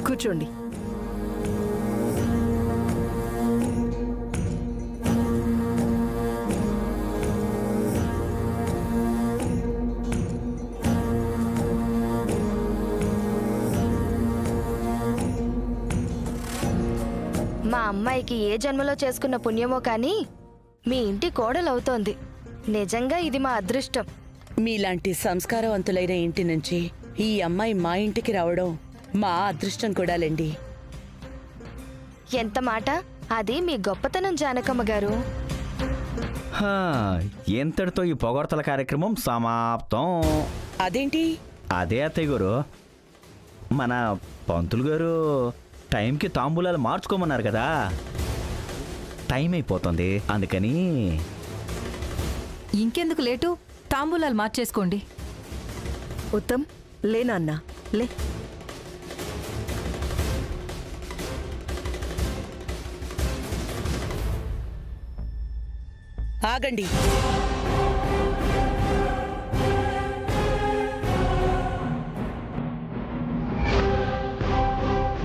కూర్చోండి. మా అమ్మాయికి ఏ జన్మలో చేసుకున్న పుణ్యమో కానీ మీ ఇంటి కోడలవుతోంది. నిజంగా ఇది మా అదృష్టం. మీలాంటి సంస్కారవంతులైన ఇంటి నుంచి ఈ అమ్మాయి మా ఇంటికి రావడం మా అదృష్టం కూడాలేండి. ఎంత మాట! అది మీ గొప్పతనం జానకమ్మ గారు. ఎంతటితో ఈ పొగడ్తల కార్యక్రమం సమాప్తం. అదేంటి? అదే అత్తయ్య గారు, మన పంతులు గారు టైంకి తాంబూలాలు మార్చుకోమన్నారు కదా, టైం అయిపోతుంది అందుకని. ఇంకెందుకు లేటు, తాంబూలాలు మార్చేసుకోండి. ఉత్తమ్, లే నాన్న, లే. ఆగండి.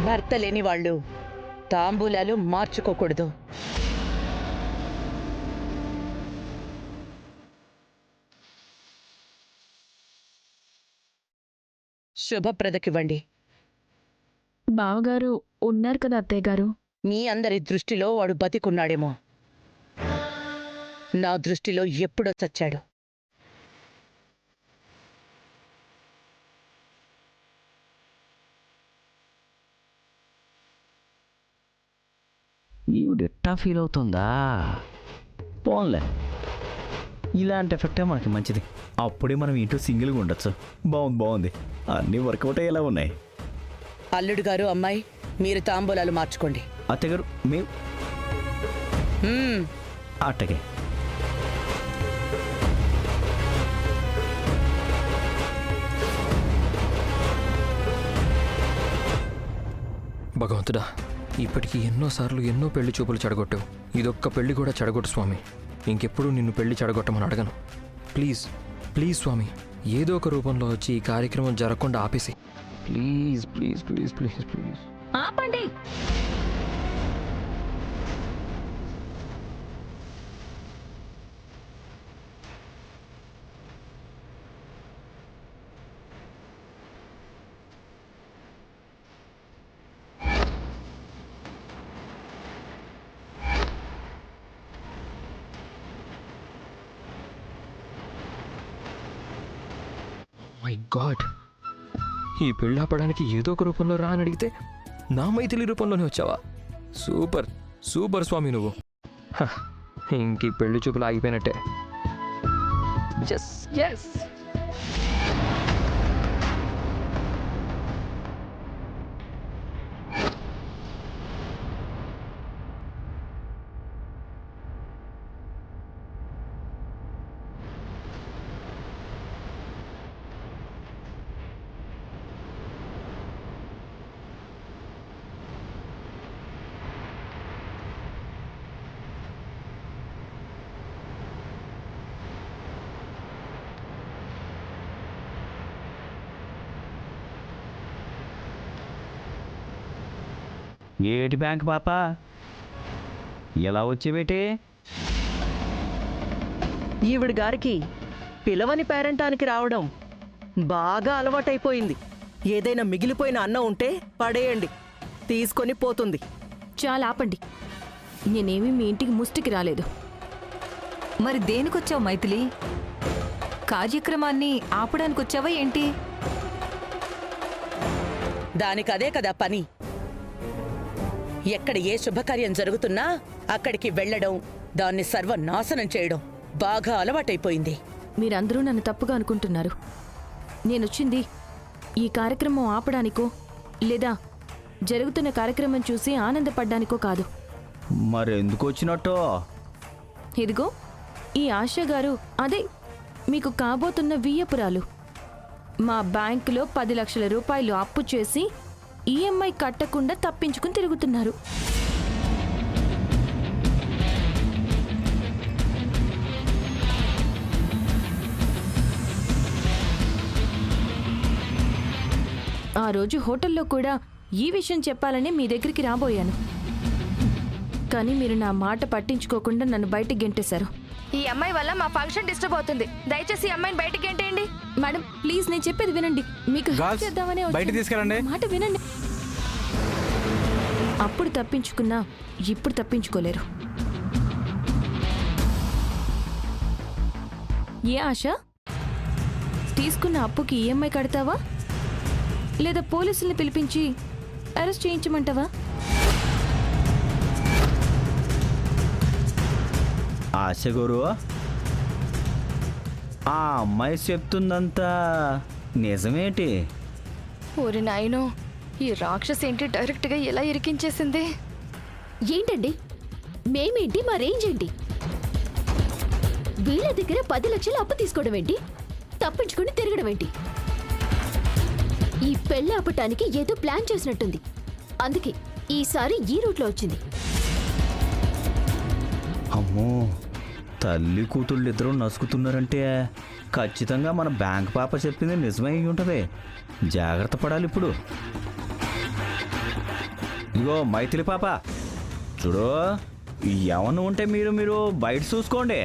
భర్త లేని వాళ్ళు తాంబూలాలు మార్చుకోకూడదు. శుభప్రదకివ్వండి. బావగారు ఉన్నారు కదా అత్తయ్య గారు. మీ అందరి దృష్టిలో వాడు బతికున్నాడేమో, నా దృష్టిలో ఎప్పుడో చచ్చాడు. ఈవిడెట్టా ఫీల్ అవుతుందా? పోన్లే, ఇలాంటి ఎఫెక్టే మనకి మంచిది. అప్పుడే మనం ఇంట్లో సింగిల్గా ఉండొచ్చు. బాగుంది, అన్నీ వర్కౌట్ అయ్యేలా ఉన్నాయి. అల్లుడు గారు, అమ్మాయి, మీరు తాంబూలాలు మార్చుకోండి. అత్తయ్య గారు, మేము అట్టగే. భగవంతుడా, ఇప్పటికీ ఎన్నోసార్లు ఎన్నో పెళ్లి చూపులు చెడగొట్టావు. ఇదొక్క పెళ్లి కూడా చెడగొట్టు స్వామి. ఇంకెప్పుడు నిన్ను పెళ్లి చెడగొట్టమని అడగను. ప్లీజ్ ప్లీజ్ స్వామి, ఏదో ఒక రూపంలో వచ్చి ఈ కార్యక్రమం జరగకుండా ఆపేసి. Please please please please please. ఆపండి. మై గాడ్, ఈ పెళ్ళి ఆపడానికి ఏదో ఒక రూపంలో రా అని అడిగితే నా మైథిలి రూపంలోనే వచ్చావా? సూపర్ సూపర్ స్వామి నువ్వు. ఇంక ఈ పెళ్లి చూపులు ఆగిపోయినట్టే. ఎస్. ఏటి బ్యాంక్ పాప, ఎలా వచ్చేవేటి? ఈవిడ గారికి పిలవని పేరంటానికి రావడం బాగా అలవాటైపోయింది. ఏదైనా మిగిలిపోయిన అన్నం ఉంటే పడేయండి, తీసుకొని పోతుంది. చాలా ఆపండి. నేనేమి మీ ఇంటికి ముష్టికి రాలేదు. మరి దేనికొచ్చావు మైథిలి? కార్యక్రమాన్ని ఆపడానికొచ్చావా ఏంటి? దానికదే కదా పని. ఎక్కడ ఏ శుభకార్యం జరుగుతున్నా అక్కడికి వెళ్లడం, దాన్ని సర్వనాశనం చేయడం బాగా అలవాటైపోయింది. మీరందరూ నన్ను తప్పుగా అనుకుంటున్నారు. నేనొచ్చింది ఈ కార్యక్రమం ఆపడానికో లేదా జరుగుతున్న కార్యక్రమం చూసి ఆనందపడ్డానికో కాదు. మరెందుకు వచ్చినట్టు? ఇదిగో ఈ ఆశ గారు, అదే మీకు కాబోతున్న వియ్యపురాలు, మా బ్యాంకులో 10 లక్షల రూపాయలు అప్పు చేసి ఈఎంఐ కట్టకుండా తప్పించుకుని తిరుగుతున్నారు. ఆ రోజు హోటల్లో కూడా ఈ విషయం చెప్పాలని మీ దగ్గరికి రాబోయాను. కానీ మీరు నా మాట పట్టించుకోకుండా నన్ను బయటికి గెంటేశారు. ఈ అమ్మాయి వల్ల మా ఫంక్షన్ డిస్టర్బ్ అవుతుంది. దయచేసి ఈ అమ్మాయిని బయటికి గెంటేయండి. మేడం ప్లీజ్, నేను చెప్పేది వినండి. మీకు help గర్ల్స్, చేద్దామనే బయటికి వచ్చాను. తీసుకెళ్ళండి. నా మాట వినండి. అప్పుడు తప్పించుకున్నా ఇప్పుడు తప్పించుకోలేరు. ఏ ఆశ? తీసుకున్న అప్పుకి ఈఎంఐ కడతావా లేదా పోలీసుల్ని పిలిపించి అరెస్ట్ చేయించమంటావా? ఆశ గురు, ఆ అమ్మాయి చెప్తుందంతా నిజమేంటి? ఓరి నాయనో, ఈ రాక్షస్ ఏంటి డైరెక్ట్గా ఎలా ఇరికించేసింది? ఏంటండి మేమేంటి, మా రేంజ్ ఏంటి? వీళ్ళ దగ్గర 10 లక్షలు అప్పు తీసుకోవడం ఏంటి, తప్పించుకుని తిరగడం ఏంటి? ఈ పెళ్ళి ఆపటానికి ఏదో ప్లాన్ చేసినట్టుంది. అందుకే ఈసారి ఈ రూట్లో వచ్చింది. అమ్మో, తల్లి కూతుళ్ళు ఇద్దరు నసుకుతున్నారంటే ఖచ్చితంగా మన బ్యాంక్ పాప చెప్పింది నిజమై ఉంటుంది. జాగ్రత్త పడాలి ఇప్పుడు. ఇగో మైథిలి పాప, చూడు, ఏమన్నా ఉంటే మీరు బయట చూసుకోండి.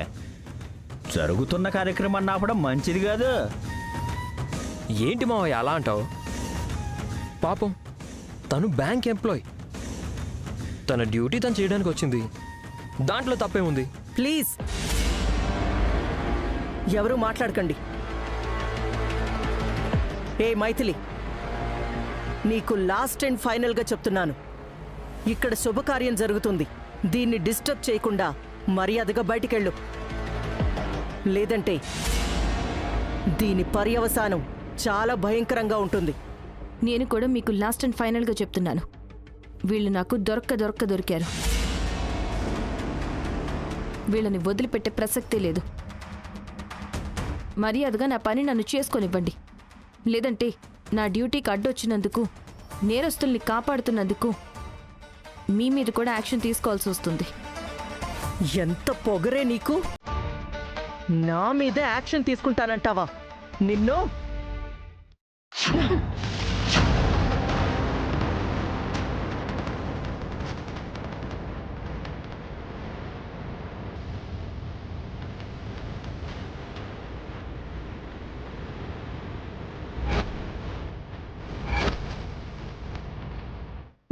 జరుగుతున్న కార్యక్రమాన్ని ఆపడం మంచిది కాదు. ఏంటి మావయ్య అలా అంటావు? పాపం తను బ్యాంక్ ఎంప్లాయ్, తన డ్యూటీ తను చేయడానికి వచ్చింది. దాంట్లో తప్పేముంది? ప్లీజ్ ఎవరు మాట్లాడకండి. ఏ మైథిలి, నీకు లాస్ట్ అండ్ ఫైనల్గా చెప్తున్నాను, ఇక్కడ శుభకార్యం జరుగుతుంది. దీన్ని డిస్టర్బ్ చేయకుండా మర్యాదగా బయటికెళ్ళు. లేదంటే దీని పర్యవసానం చాలా భయంకరంగా ఉంటుంది. నేను కూడా మీకు లాస్ట్ అండ్ ఫైనల్గా చెప్తున్నాను, వీళ్ళు నాకు దొరికారు. వీళ్ళని వదిలిపెట్టే ప్రసక్తే లేదు. మర్యాదగా నా పని నన్ను చేసుకొనివ్వండి. లేదంటే నా డ్యూటీకి అడ్డొచ్చినందుకు, నేరస్తుల్ని కాపాడుతున్నందుకు మీ మీద కూడా యాక్షన్ తీసుకోవాల్సి వస్తుంది. ఎంత పొగరే నీకు! నా మీద యాక్షన్ తీసుకుంటానంటావా? నిన్ను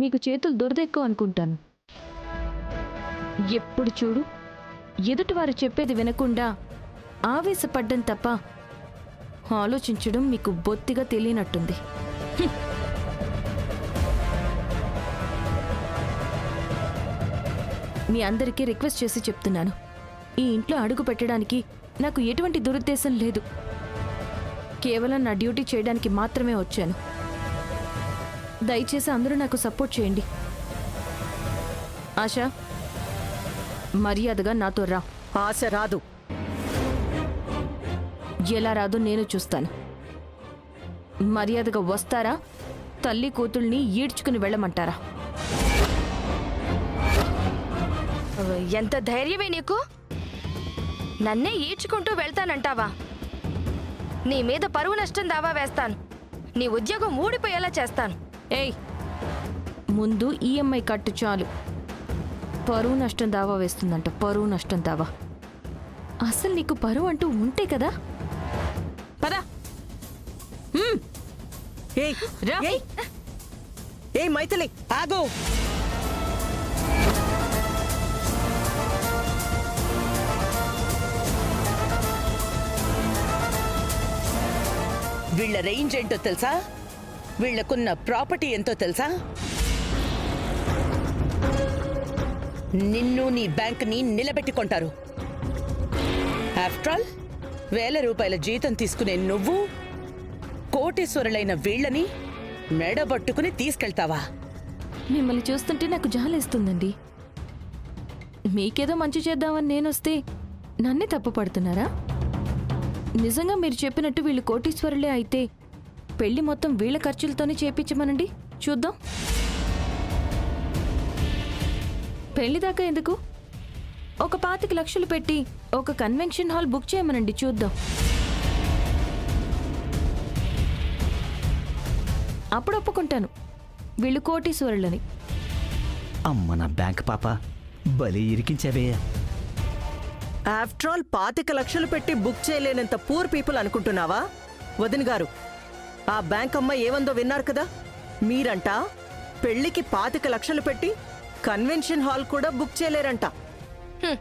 మీకు చేతులు దురదెక్కువ అనుకుంటాను. ఎప్పుడు చూడు ఎదుటివారు చెప్పేది వినకుండా ఆవేశపడ్డం తప్ప ఆలోచించడం మీకు బొత్తిగా తెలియనట్టుంది. మీ అందరికీ రిక్వెస్ట్ చేసి చెప్తున్నాను, ఈ ఇంట్లో అడుగు పెట్టడానికి నాకు ఎటువంటి దురుద్దేశం లేదు. కేవలం నా డ్యూటీ చేయడానికి మాత్రమే వచ్చాను. దయచేసి అందరూ నాకు సపోర్ట్ చేయండి. ఆశ, మర్యాదగా నాతో రా. ఆశ రాదు. ఎలా రాదో నేను చూస్తాను. మర్యాదగా వస్తారా, తల్లి కూతుల్ని ఈడ్చుకుని వెళ్ళమంటారా? ఎంత ధైర్యమే నీకు? నన్నే ఈడ్చుకుంటూ వెళ్తానంటావా? నీ మీద పరువు నష్టం దావా వేస్తాను. నీ ఉద్యోగం ఊడిపోయేలా చేస్తాను. ఏయ్, ముందు ఈఎంఐ కట్టు చాలు. పరువు నష్టం దావా వేస్తుందంట. పరువు నష్టం దావా. అసలు నీకు పరువు అంటూ ఉంటే కదా. పదా. ఏయ్ రా. ఏయ్, ఏయ్ మైథిలి, ఆగు! వీళ్ళ రేంజ్ ఏంటో తెలుసా? వీళ్ళకున్న ప్రాపర్టీ ఎంతో తెలుసా? నిన్ను నీ బ్యాంక్ని నిలబెట్టుకుంటారు. ఆఫ్టర్ ఆల్, 1000 రూపాయల జీతం తీసుకునే నువ్వు కోటీశ్వరులైన వీళ్ళని మెడబట్టుకుని తీసుకెళ్తావా? మిమ్మల్ని చూస్తుంటే నాకు జాలేస్తుందండి. మీకేదో మంచి చేద్దామని నేనొస్తే నన్నే తప్పు పడుతున్నారా? నిజంగా మీరు చెప్పినట్టు వీళ్ళు కోటీశ్వరులే అయితే పెళ్లి మొత్తం వీళ్ళ ఖర్చులతోనే చేపించమనండి, చూద్దాం. పెళ్లి దాకా ఎందుకు, ఒక 25 లక్షలు పెట్టి ఒక కన్వెన్షన్ హాల్ బుక్ చేయమనండి, చూద్దాం. అప్పుడు ఒప్పుకుంటాను. వీళ్ళు కోటీశ్వరులని. అమ్మ నా బ్యాంక్ పాప, బలి ఇరికించావే. ఆఫ్టర్ ఆల్ 25 లక్షలు పెట్టి బుక్ చేయలేనంత పూర్ పీపుల్ అనుకుంటున్నావా? వదిన గారు, ఆ బ్యాంక్ అమ్మాయి ఏమందో విన్నారు కదా. మీరంట పెళ్లికి 25 లక్షలు పెట్టి కన్వెన్షన్ హాల్ కూడా బుక్ చేయలేరంట. హ్మ్.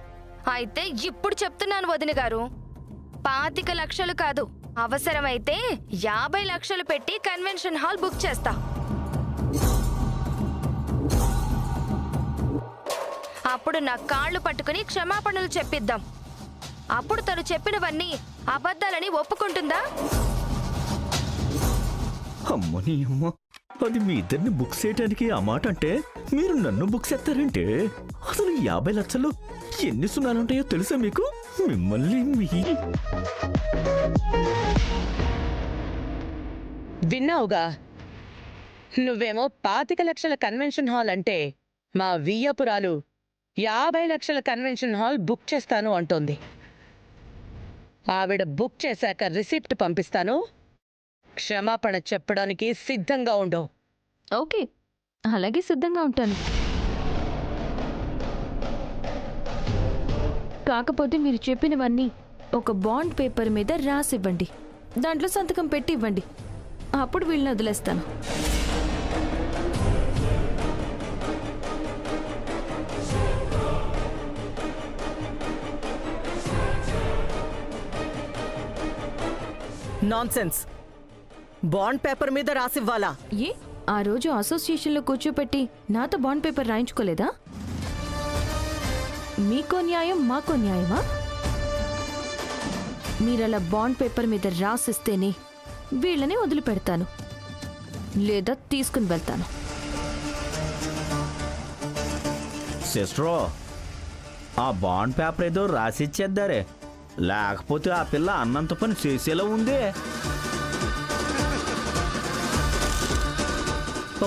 అయితే ఇప్పుడు చెప్తున్నాను వదిన గారు, 25 లక్షలు కాదు, అవసరమైతే 50 లక్షలు పెట్టి కన్వెన్షన్ హాల్ బుక్ చేస్తా. అప్పుడు నా కాళ్ళు పట్టుకుని క్షమాపణలు చెప్పిద్దాం. అప్పుడు తను చెప్పినవన్నీ అబద్ధాలని ఒప్పుకుంటుందా? అమ్మ నీ అమ్మ, అది మీ ఇద్దరిని బుక్ చేయడానికి ఆ మాట అంటే మీరు నన్ను బుక్ చేస్తారంటే అసలు 50 లక్షలు ఎన్ని సున్నాలుంటాయో తెలుసా మీకు? మిమ్మల్ని విన్నావుగా, నువ్వేమో 25 లక్షల కన్వెన్షన్ హాల్ అంటే మా వియ్యపురాలు 50 లక్షల కన్వెన్షన్ హాల్ బుక్ చేస్తాను అంటోంది. ఆవిడ బుక్ చేశాక రిసిప్ట్ పంపిస్తాను, క్షమాపణ చెప్పడానికి సిద్ధంగా ఉండవు. ఓకే, అలాగే సిద్ధంగా ఉంటాను. కాకపోతే మీరు చెప్పినవన్నీ ఒక బాండ్ పేపర్ మీద రాసివ్వండి, దాంట్లో సంతకం పెట్టి ఇవ్వండి. అప్పుడు వీళ్ళని వదిలేస్తాను. నాన్సెన్స్. బాండ్ పేపర్ మీద రాసివ్వాలా? ఏ ఆ రోజు అసోసియేషన్లో కూర్చోపెట్టి నాతో బాండ్ పేపర్ రాయించుకోలేదా? మీకో న్యాయం మాకో న్యాయమా? మీరలా బాండ్ పేపర్ మీద రాసిస్తేనే వీళ్ళని వదిలిపెడతాను, లేదా తీసుకుని వెళ్తాను. సిస్టరో, ఆ బాండ్ పేపర్ ఏదో రాసిచ్చేద్దారే, లేకపోతే ఆ పిల్ల అన్నంత పని చేసేలా ఉందే.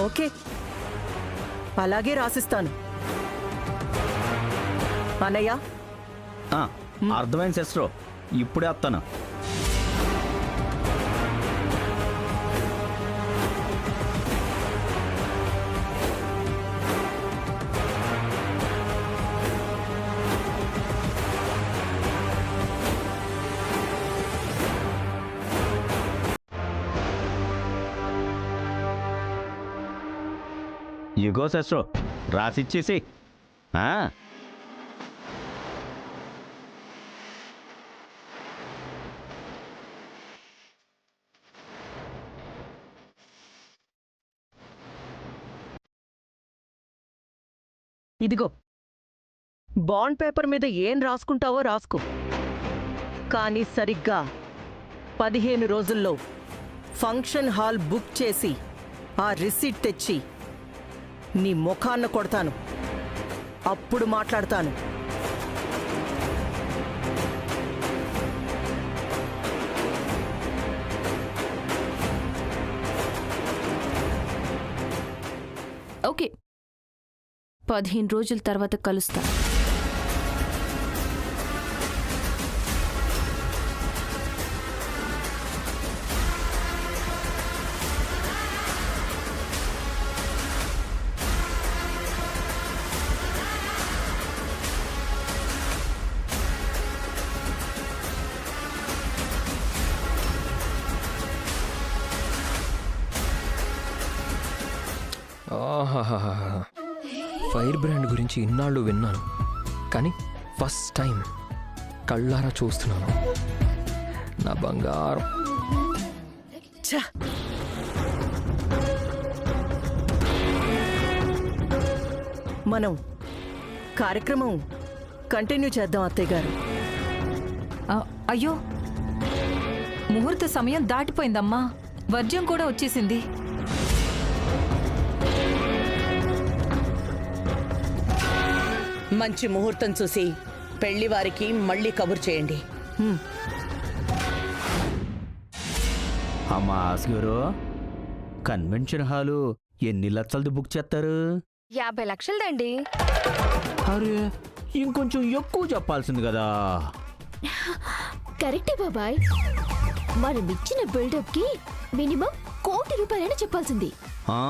ఓకే, అలాగే రాసిస్తాను. అన్నయ్య, ఆ, అర్థమైంది సిస్టరో, ఇప్పుడే వస్తాను. ఇగో సిస్టరో, రాసిచ్చేసి. ఇదిగో, బాండ్ పేపర్ మీద ఏం రాసుకుంటావో రాసుకో, కానీ సరిగ్గా 15 రోజుల్లో ఫంక్షన్ హాల్ బుక్ చేసి ఆ రిసీట్ తెచ్చి నీ ముఖాన్న కొడతాను, అప్పుడు మాట్లాడతాను. ఓకే, 15 రోజుల తర్వాత కలుస్తాను. ఆహాహాహా. ఫైర్ బ్రాండ్ గురించి ఇన్నాళ్ళు విన్నాను, కానీ ఫస్ట్ టైం కళ్ళారా చూస్తున్నాను. నా బంగారం. ఛ! మనం కార్యక్రమం కంటిన్యూ చేద్దాం అత్తయ్య గారు. అయ్యో, ముహూర్త సమయం దాటిపోయిందమ్మా, వర్జ్యం కూడా వచ్చేసింది. మంచి ముహూర్తం చూసి పెళ్లి వారికి మళ్ళీ కబురు చేయండి. అమ్మా ఆస్గారు, కన్వెన్షన్ హాలు ఎన్ని లక్షలది బుక్ చేస్తారు? 50 లక్షలదండి. అరే, ఇంకొంచెం ఎక్కువ చెప్పాల్సింది కదా. కరెక్టే బాబాయ్, మనం ఇచ్చిన బిల్డప్ కి మినిమం ₹1 కోటి చెప్పాల్సింది. ఆ,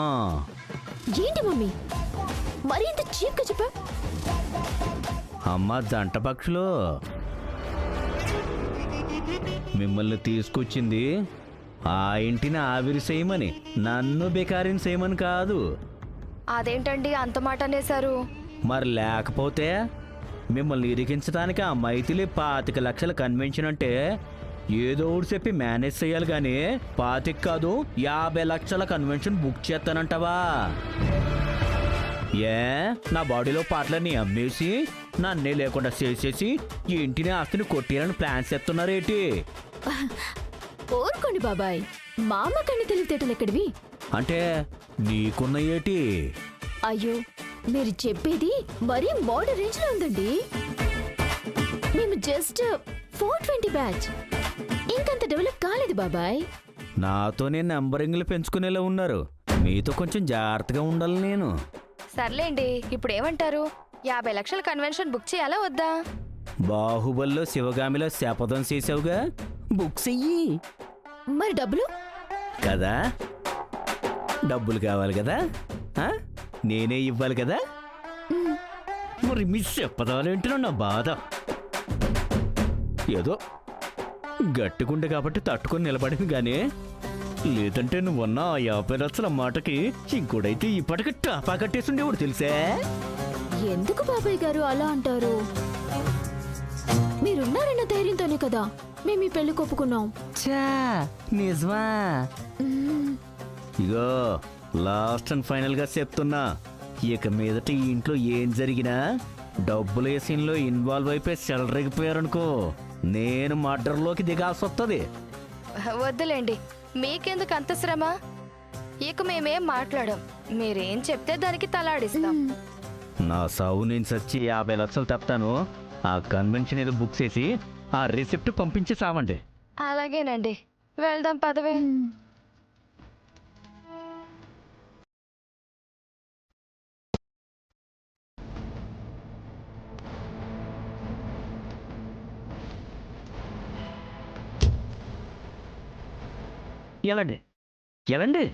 ఏంటి మమ్మీ మరి ఇంత చీప్గా చెప్పా? అమ్మ జంట పక్షులు, మిమ్మల్ని తీసుకొచ్చింది ఆ ఇంటిని ఆవిరి చేయమని, నన్ను బెకారిని చేయమని కాదు. అదేంటండి అంత మాట అనేశారు? మరి లేకపోతే మిమ్మల్ని ఇరికించడానికి ఆ మైథిలి 25 లక్షల కన్వెన్షన్ అంటే ఏదో ఒకటి చెప్పి మేనేజ్ చేయాలి కానీ 25 కాదు 50 లక్షల కన్వెన్షన్ బుక్ చేస్తానంటావా? ఏ నా బాడీలో పాటలన్నీ అమ్మేసి నన్నే లేకుండా చేసేసి ఈ ఇంటిని ఆస్తిని కొట్టేయాలని ప్లాన్స్ చేస్తున్నారేంటి? ఊరుకోండి బాబాయ్, మా అమ్మకండి తెలివితేటలు ఎక్కడివి? అంటే నీకున్న ఏటి? అయ్యో మీరు చెప్పేది మరీ మోడల్ రేంజ్ లో ఉందండి. మేము జస్ట్ 420 బ్యాచ్, ఇంకంత డెవలప్ కాలేదు బాబాయ్. నాతోనే నంబరింగ్లు పెంచుకునేలా ఉన్నారు, మీతో కొంచెం జాగ్రత్తగా ఉండాలి నేను. సర్లేండి, ఇప్పుడు ఏమంటారు? 50 లక్షల కన్వెన్షన్ బుక్ చేయాలా వద్దా? బాహుబలిలో శివగామిలో శపథం చేసావుగా, బుక్ చెయ్యి మరి డబ్బులు? కదా. డబ్బులు కావాలి కదా, ఆ? నేనే ఇవ్వాలి కదా. మరి మీ చెప్పదాలేంటున్నా నా బాధ. ఏదో గట్టిగుండే కాబట్టి తట్టుకొని నిలబడింది కానీ, లేదంటే నువ్వన్న 50 లక్షల మాటకి ఇంకోడైతే ఇప్పటికి టాపా కట్టేసిండేవాడు తెలుసే. ఎందుకు బాబాయ్ గారు అలా అంటారు? మీరున్నారన్న ధైర్యంతోనే కదా మేము ఈ పెళ్లి కొప్పుకున్నాం. చా నిజమా? మ్మ్. ఇగో లాస్ట్ అండ్ ఫైనల్ గా చెప్తున్నా, ఇక మీదట ఈ ఇంట్లో ఏం జరిగినా డబ్బులు వేసిన్లో ఇన్వాల్వ్ అయిపోయి చెలరేగిపోయారనుకో, నేను మర్డర్లోకి దిగాల్సి వస్తుంది. వద్దులేండి, మీకెందుకు అంత శ్రమ? ఇక మేమేం మాట్లాడాం, మీరేం చెప్తే దానికి తలాడిస్తాం. నా సావు నేను చచ్చి 50 లక్షలు తెస్తాను. ఆ కన్వెన్షన్ ఏదో బుక్ చేసి ఆ రిసిప్ట్ పంపించి సావండి. అలాగేనండి, వెళ్దాం పదవే. ఎలాండి ఎలాండి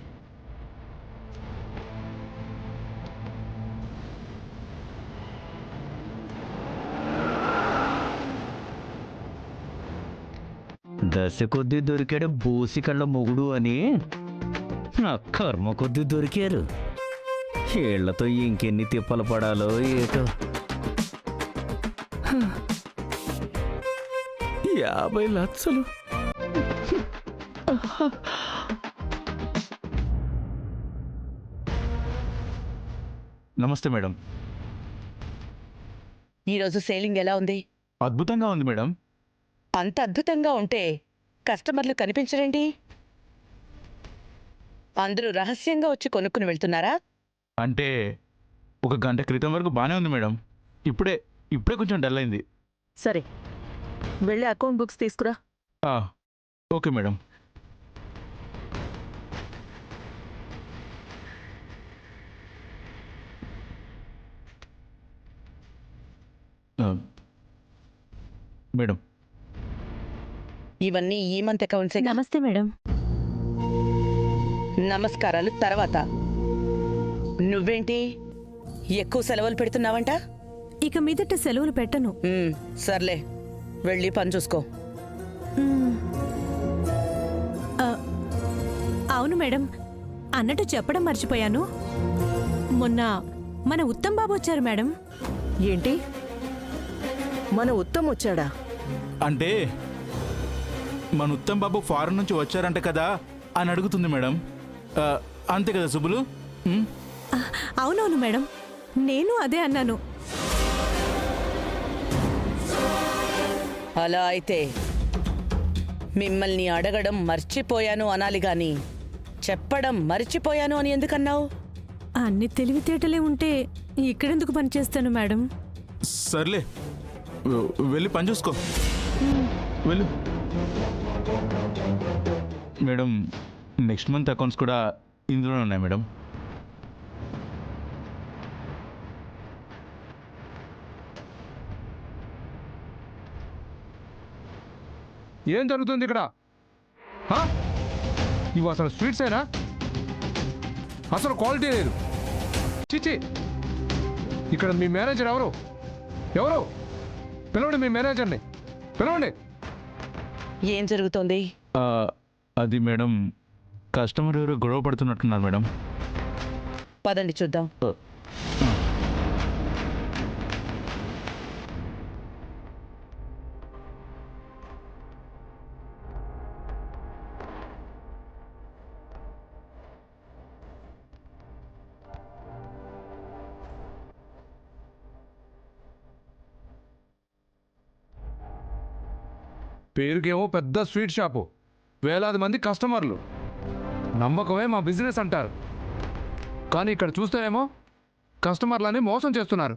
దశ కొద్దీ దొరికాడు బూసి కళ్ళ మొగుడు అని, నా కర్మ కొద్దీ దొరికారు. ఏళ్లతో ఇంకెన్ని తిప్పలు పడాలో ఏటో. 50 లక్షలు. నమస్తే మేడం. ఈరోజు సేలింగ్ ఎలా ఉంది? అద్భుతంగా ఉంది మేడం. అంత అద్భుతంగా ఉంటే కస్టమర్లు కనిపించరండి? అందరూ రహస్యంగా వచ్చి కొనుక్కుని వెళ్తున్నారా? అంటే 1 గంట క్రితం వరకు బాగానే ఉంది మేడం. ఇప్పుడే కొంచెం డల్ అయింది. సరే, వెళ్ళి అకౌంట్ బుక్స్ తీసుకురా. Okay madam. మేడం, ఇవన్నీ ఈ మంత్ అకౌంట్సే. నమస్తే మేడం. నమస్కారాలు తర్వాత. నువ్వేంటి ఎక్కువ సెలవులు పెడుతున్నావంట? ఇక మీదట సెలవులు పెట్టను. సర్లే, వెళ్ళి పని చూసుకో. అవును మేడం, అన్నట్టు చెప్పడం మర్చిపోయాను. మొన్న మన ఉత్తమ్ బాబు వచ్చారు మేడం. ఏంటి, మన ఉత్తమ్ వచ్చాడా? అంటే మన ఉత్తమ్ బాబు ఫారెన్ నుంచి వచ్చారంట కదా అని అడుగుతుంది మేడం. అంతే కదా సుబ్బులు? అవునవును మేడం, నేను అదే అన్నాను. అలా అయితే మిమ్మల్ని అడగడం మర్చిపోయాను అనాలి గాని చెప్పడం మర్చిపోయాను అని ఎందుకన్నావు? అన్ని తెలివితేటలే ఉంటే ఇక్కడెందుకు పనిచేస్తాను మేడం? సర్లే, వెళ్ళి పని చూసుకో. వెళ్ళు మేడం. నెక్స్ట్ మంత్ అకౌంట్స్ కూడా ఇందులోనే ఉన్నాయి మేడం. ఏం జరుగుతుంది ఇక్కడ? ఇవి అసలు స్వీట్స్ అయినా? అసలు క్వాలిటీ లేదు. చిచి ఇక్కడ మీ మేనేజర్ ఎవరు ఎవరు పిలవండి మీ మేనేజర్ని పిలవండి. ఏం జరుగుతోంది? అది మేడం, కస్టమర్ ఎవరు గొడవ పడుతున్నట్టున్నారు మేడం. పదండి చూద్దాం. పేరుకేమో పెద్ద స్వీట్ షాపు, వేలాది మంది కస్టమర్లు, నమ్మకమే మా బిజినెస్ అంటారు. కానీ ఇక్కడ చూస్తేనేమో కస్టమర్లని మోసం చేస్తున్నారు.